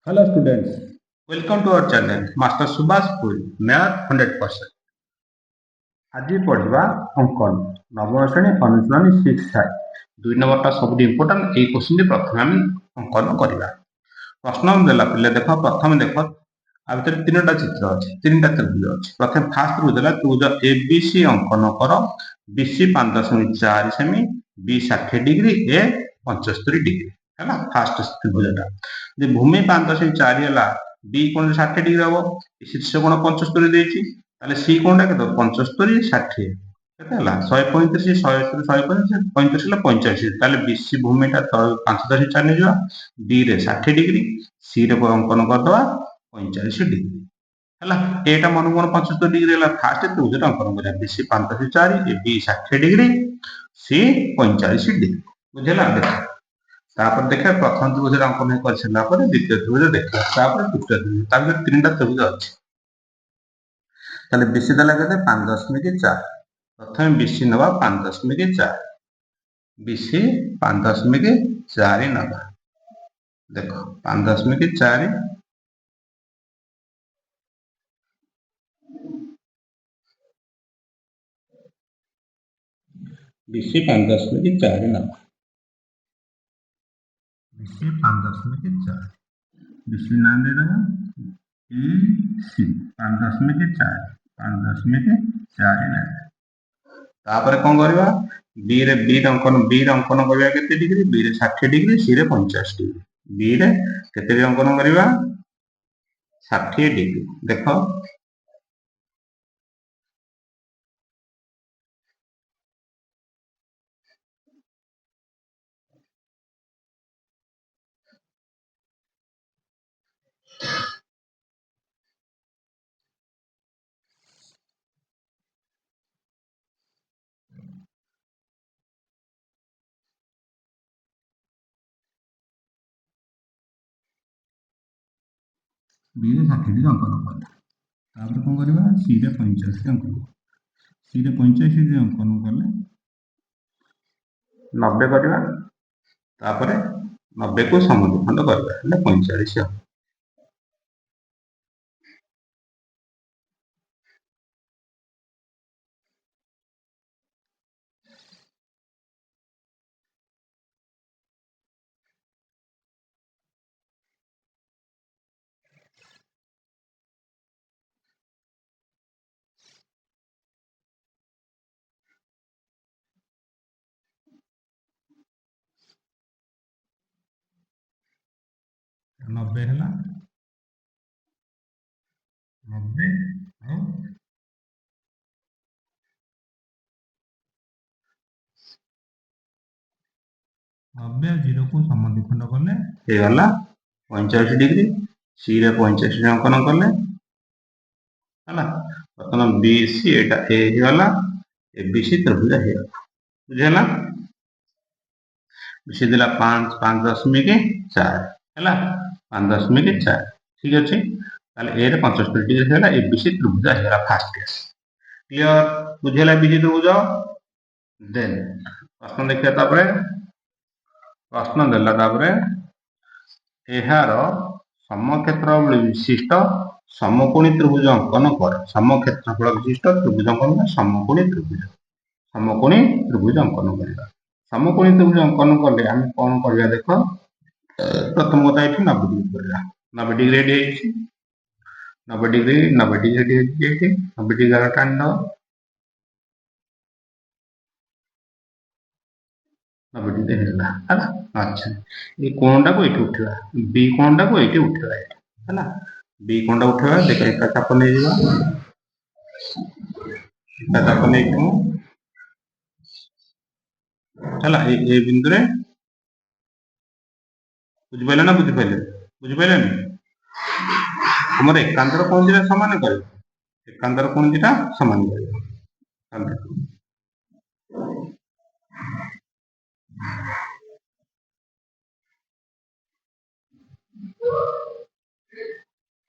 Hello students, welcome to our channel Master Subhash Puri Math 100%। আজি পড়িবা অঙ্কন নবম শ্রেণী অনুশীলনী 6 2 নম্বরটা সবুঠু ইম্পর্টান্ট এই কোশ্চিন প্রথমে আমি অঙ্কন করিবা। প্রশ্ন দেলা পিলে দেখ প্রথমে দেখ आ ভিতরে তিনটা চিত্র আছে তিনটা ত্রিভুজ আছে। প্রথমে ফার্স্ট ত্রিভুজ দেলা ত্রিভুজ এবিসি অঙ্কন কর। বিসি 5.4 সেমি, বি 60 ডিগ্রি, এ 75 ডিগ্রি ହେଲା ফার্স্ট ত্রিভুজটা। যে ভূমি 5.4 ହେଲା, বি কোণ 60 ডিগ্রি হবো, শীর্ষ কোণ 75 ଦେଇଛି, তাহলে সি কোণটা কেতে 75 60 কেতে ହେଲା 135 135 ହେଲା 85, তাহলে বিসি ভূমিটা 5.4 ନେଇଯିବା, ଡି ରେ 60 ডিগ্রি, সি ରେ ଅଙ୍କନ କରିଦବା 45 ডিগ্রি ହେଲା। ଏଟା ମନ 75 ডিগ্রি ହେଲା ଫାର୍ଷ୍ଟ ତ୍ରିଭୁଜଟା ଅଙ୍କନ କରିବା। ବିସି 5.4, ଏ ବି 60 ডিগ্রি, ସି 45 ডিগ্রি ବୁଝିଲା। ଦେଖ ତାପରେ ଦେଖିବା ପ୍ରଥମ ତ୍ରିଭୁଜ ଅଙ୍କନ କରିସାରିଲା ପରେ ଦ୍ୱିତୀୟ ତ୍ରିଭୁଜ ଦେଖିବା, ତାପରେ ତୃତୀୟ ତ୍ରିଭୁଜ। ତା ଭିତରେ ତିନିଟା ତ୍ରିଭୁଜ ଅଛି। ତାହେଲେ ବିସି ଦେଲା କେତେ 5.4। ପ୍ରଥମେ ବିସି ନେବା 5.4, ବିସି 5.4 ନେବା। ଦେଖ 5.4 ବିସି 5.4 ନେବା। ବିସି 5.4 ବିସି ନାଁ ଦେଇଦେବା ସି 5.4 5.4 ନେବା। ତାପରେ କଣ କରିବା, ବି ରେ ଅଙ୍କନ କରିବା କେତେ ଡିଗ୍ରୀ, ବି ରେ 60 ডিগ্রি, ସି ରେ 50 ডিগ্রি। ବି ରେ କେତେ ଅଙ୍କନ କରିବା 60 ডিগ্রি। ଦେଖ ବି ରେ 60 ডিগ্রি ଅଙ୍କନ କଲା। ତାପରେ କଣ କରିବା, ସି ରେ 85 ଅଙ୍କନ, ସି ରେ 85 ডিগ্রি ଅଙ୍କନ କଲେ 90 କରିବା। ତାପରେ 90 କୁ ସମଦ୍ୱିଖଣ୍ଡ କରିବା, ହେଲେ 45 ହେବ। नब्बे है 90 ଆଉ 90 ଆଉ 0 କୁ ସମଦ୍ୱିଖଣ୍ଡ କଲେ ହେଇଗଲା 45 ডিগ্রি। ସି ରେ 85 ডিগ্রি ଅଙ୍କନ କଲେ ହେଲା। ବର୍ତ୍ତମାନ ବି ସି ଏଟା ଏ ହେଇଗଲା, ଏ ବି ସି ତ୍ରିଭୁଜ ହେଇଗଲା, ବୁଝିହେଲା। ବିସି ଦେଲା 5.4 ହେଲା, 5.4 ঠিক ଅଛି। ତାହେଲେ ଏ ରେ 75 ডিগ্রি ହେଇଗଲା, ଏ ବି ସି ତ୍ରିଭୁଜ ହେଇଗଲା ଫାର୍ଷ୍ଟ କେସ୍। କ୍ଲିୟର, ବୁଝିହେଲା ବି ସି ତ୍ରିଭୁଜ। ଦେନ୍ ପ୍ରଶ୍ନ ଦେଖିବା। ତାପରେ ପ୍ରଶ୍ନ ଦେଲା ତାପରେ ଏହାର ସମକ୍ଷେତ୍ର ବିଶିଷ୍ଟ ସମକୋଣୀ ତ୍ରିଭୁଜ ଅଙ୍କନ କର। ସମକ୍ଷେତ୍ରଫଳ ବିଶିଷ୍ଟ ତ୍ରିଭୁଜ ଅଙ୍କନ, ସମକୋଣୀ ତ୍ରିଭୁଜ ଅଙ୍କନ କରିବା। ସମକୋଣୀ ତ୍ରିଭୁଜ ଅଙ୍କନ କଲେ ଆମେ କଣ କରିବା, ଦେଖ ପ୍ରଥମ କଥା ଏଠି 90 ডিগ্রি କରିବା। 90 ডিগ্রি ଏଠି ହେଇଛି, 90 ডিগ্রি ଏଠି 90 ডিগ্রি ଟାଣିଦେବା, 90 ডিগ্রি ହେଇଗଲା ହେଲା। ଆଚ୍ଛା, ଏ କୋଣଟାକୁ ଏଠି ଉଠେଇବା, ବି କୋଣଟାକୁ ଏଠି ଉଠେଇବା ହେଲା। ବି କୋଣଟା ଉଠେଇବା, ଦେଖ ଏକା ଚାପ ନେଇଯିବା, ଏକା ଚାପ ନେଇଯିବ ହେଲା। ଏ ବିନ୍ଦୁରେ ବୁଝିପାରିଲେ ନା ବୁଝିପାରିଲେନି? ଆମର ଏକାନ୍ତର କୋଣ ଦିଟା ସମାନ କରିବ, ଏକାନ୍ତର କୋଣ ଦିଟା ସମାନ କରିବ।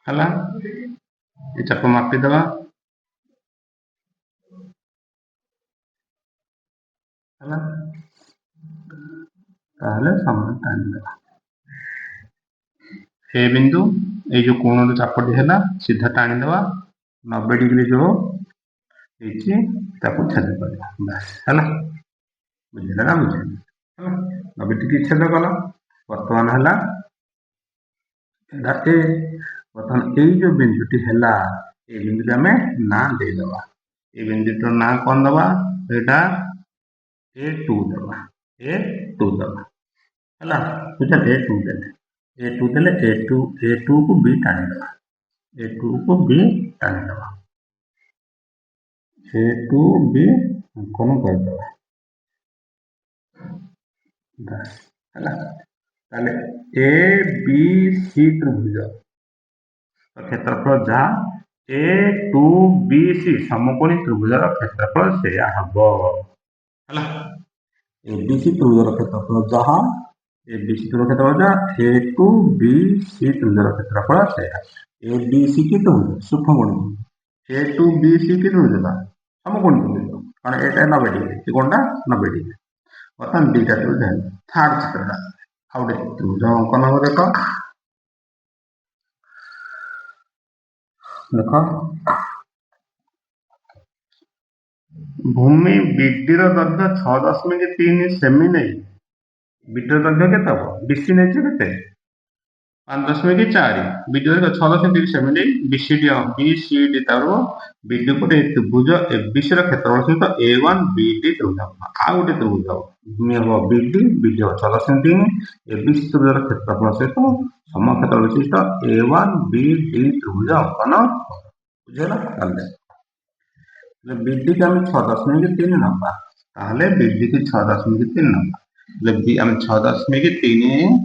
ହେଲା, ଏ ଚାପ ମାପିଦେବା ହେଲା, ତାହେଲେ ସମାନ ଟାଣିଦେବା ए बिंदु ये जो कोण चापटी है सीधा टाणीदे 90 डिग्री जो छेद कर बस है बुझे ना बुझे 90 डिग्री छेद कल बर्तमान है बर्तमान ये जो बिंदुटी है ये बिंदु आम ना देदबा ये बिंदुटर ना कौन दबा एटा A2 दबा A2 दबा है बुझे A2 देले A2 देले A2 को B टाणी दबा A2 को B टाणी दबा A2 B कौन कर दबा बस है ताले ए बी सी त्रिभुज क्षेत्रफल जहाँ A2BC समकोणी त्रिभुजर क्षेत्रफल से हम है ABC त्रिभुजर क्षेत्रफल जहाँ ABC त्रिभुज क्षेत्रफल जहाँ A2BC त्रिभुजर क्षेत्रफल से ABC की त्रिभुज सूक्ष्मकोणी A2BC की त्रिभुज समकोणी त्रिभुज कारण ये 90 डिग्री कोणटा 90 डिग्री बर्तमान दुईटा त्रिभुज है थर्ड चित्रटा आउ गोटे त्रिभुज अंकन हम देख भूमि बीडीर दैर्घ्य 6.3 सेमी नहीं बीडीर दैर्घ्य के बीसी नहीं के 5.4 बीडी दैर्घ्य 6.3 सेमी नहीं बीसीडी बीडी को त्रिभुज एबीसी क्षेत्रफल सहित A1 BD त्रिभुज आउ गोटे त्रिभुज भूमि हम बीडी बीडी हम 6.3 एबीसी त्रिभुजर क्षेत्रफल सहित समक्षेत्र विशिष्ट A1 BD त्रिभुज अंकन बुझेगा बीडी की आम 6.3 नवा बीडी की 6.3 नवा आम 6.3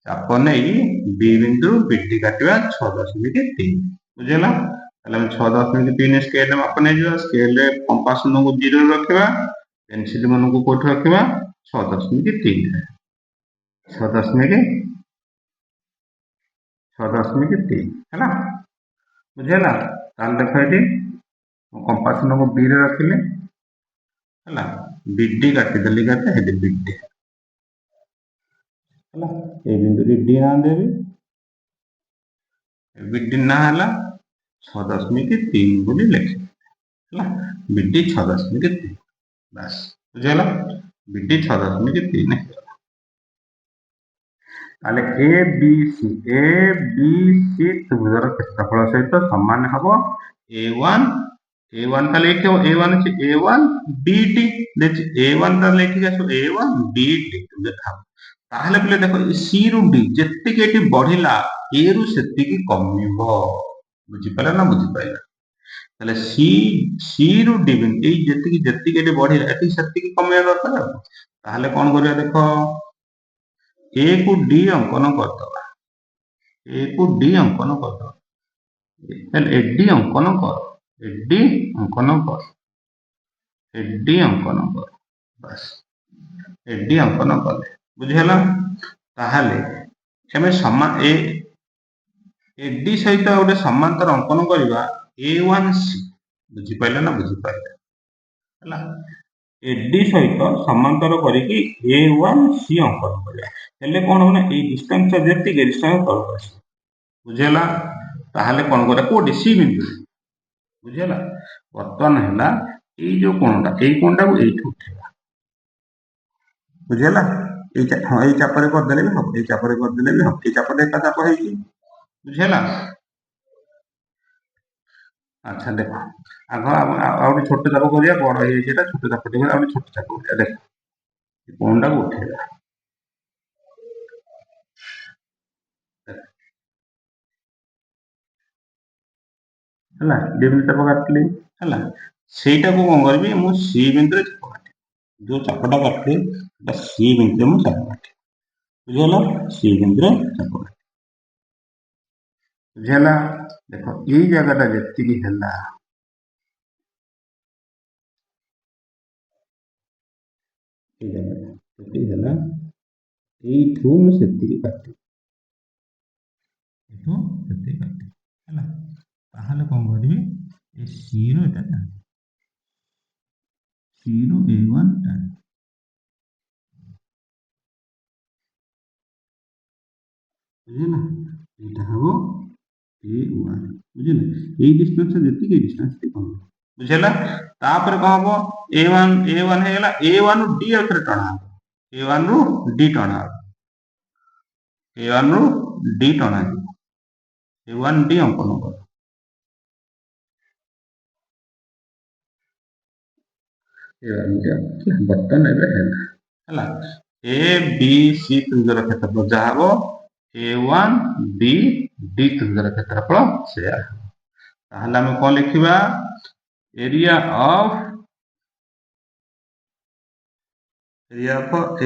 चाप नहीं बी बिंदु बीडी काटा 6.3 बुझेगा 6.3 स्केल माप नहीं स्केल कंपास को 0 रखा पेनसिल मन को कौट रखा 6.3 है बुझेगा देख ये कंपास को बी रे रखिले है बीडी काटिदेली के बीडी है ये बिंदु डी ना देवी बीडी ना है 6.3 बोली लिखे है बीडी 6.3 बस बुझेगा बीडी 6.3 ताले ए बी सी त्रिभुजर क्षेत्रफल सहित समान हम A1 ताले A1 अच्छे A1 BD A1 ताले A1 BD देखा ताहले बोले देखो सी रु डी जेतिकी बढ़िला ए रु सेतिकी कमिबो बुझी पाला ना बुझी पाइला ताले सी रु डी ए जेतिकी बढ़िला एति सेतिकी कमिया दरकार ताहले कोन करिया देखो ए को डी अंकन करदबा ए को डी अंकन करदबा ताले एडी अंकन कर एडी अंकन कर एडी अंकन कर बस एडी अंकन कले बुझेला ताहले एमे समान एडी सहित गोटे समांतर अंकन करबा A1C बुझी पाइला ना बुझी पाइला हला एडी सहित समांतर करिकि A1C अंकन करबा हेले कोन होना ए डिस्टेंस जेति के डिस्टेंस तल आसी बुझेला ताहले कोन करे कोडी सी बिंदु बुझेला वर्तमान हैला ए जो कोणटा को एठू उठेला बुझेला हाँ ये चापर करदे भी हम ये चापर करदे भी हम ये चापर एक चाप है बुझेला अच्छा देख आग आगे छोट चाप करिया बड़ है छोट चाप छोट चाप करिया देख कोणटा को उठेगा है डी बिंदु चाप काटली है ସେଇଟା को कौन करी मु सी बिंदु चाप काटे जो चापटा काटे सी बिंदु मु चाप काटे बुझेला सी बिंदु चाप काटे बुझेला देखो ये जगहटा जेतिकी हैला ये जगहटा जेतिकी हैला एठू मु सेतिकी काटे एठू सेतिकी काटे हैला ताहले कोन करबी ए सी रो एटा ना सी रो A1 टा बुझेला এইটা হবো A1 বুঝিলে এই ডিস্টেন্স যেତିକି এই ডিস্টেন্স ଟି କଣ ବୁଝିଲା ତାପରେ କଣ ହବ A1 ହେଇଗଲା A1 ରୁ D ଆଉଥରେ ଟଣା ହବ A1 ରୁ D ଟଣା ହବ A1 ରୁ D ଟଣା ଯିବ A1 D ଅଙ୍କନ କର A1 D ବର୍ତ୍ତମାନ ଏବେ ହେଲା A B C ତ୍ରିଭୁଜର କ୍ଷେତ୍ରଫଳ ଯାହା ହବ A1 B D ତ୍ରିଭୁଜର କ୍ଷେତ୍ରଫଳ ସେଇଆ ତାହେଲେ ଆମେ କଣ ଲେଖିବା area of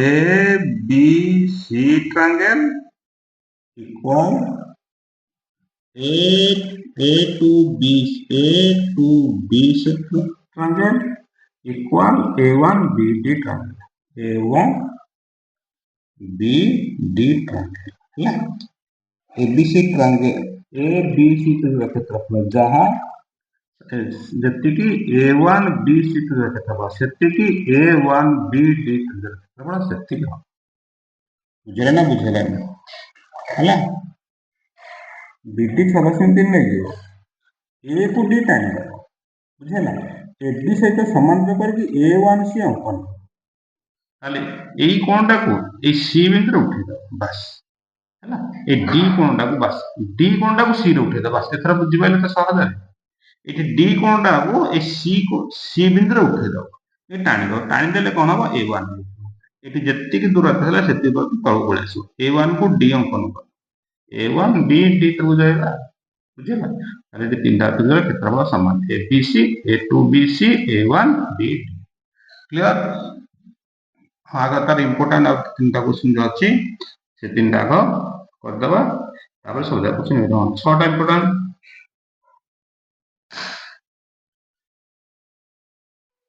A B C triangle equal A to B triangle equal A1 B D triangle A1 B D triangle ହେଲା ABC triangle ABC ତ୍ରିଭୁଜ କ୍ଷେତ୍ରଫଳ ଯାହା ଯେତିକି A1 B C ତ୍ରିଭୁଜ କ୍ଷେତ୍ରଫଳ ସେତିକି A1 B D ତ୍ରିଭୁଜ କ୍ଷେତ୍ରଫଳ ସେତିକି ହବ ବୁଝିଲେ ନା ବୁଝିଲେନି ହେଲା BD 6 ନେଇଯିବ A କୁ D ଟାଣିଦବ ବୁଝିଲା AB ସହିତ ସମାନ୍ତର କରିକି A1 C ଅଙ୍କନ ତାହେଲେ ଏଇ କୋଣଟାକୁ ଏଇ C ବିନ୍ଦୁରେ ଉଠେଇଦବ ବାସ୍ ହେଲା এই D কোণটাକୁ ବାସ୍ D କୋଣଟାକୁ C ରେ ଉଠେଇଦବ ବାସ୍ ଏଥର ବୁଝିପାରିଲେ ତ ସହଜରେ ଏଠି D କୋଣଟାକୁ এই C ବିନ୍ଦୁରେ ଉଠେଇଦବ ଏ ଟାଣିଦବ ଟାଣିଦେଲେ କ'ଣ ହବ A1 ଏଠି ଯେତିକି ଦୂରତା ହେଲା ସେତିକି ତଳକୁ ପଳେଇ ଆସିବ A1 କୁ D ଅଙ୍କନ କର A1 B D ତ୍ରିଭୁଜ ହେଲା ବୁଝିଲା ତାହେଲେ ଏଠି ତିନିଟା ତ୍ରିଭୁଜର କ୍ଷେତ୍ରଫଳ ସମାନ ABC A2 BC A1 B clear ହଁ ଆଗ ତାର ଇମ୍ପୋର୍ଟାଣ୍ଟ ଆଉ ତିନିଟା କ୍ୱେଶ୍ଚିନ୍ ଯୋଉ ଅଛି ସେ ତିନିଟା ଆଗ କରିଦେବା ତାପରେ ସବୁ ଯାକ କ୍ୱେଶ୍ଚିନ୍ 6ଟା ଇମ୍ପୋର୍ଟାଣ୍ଟ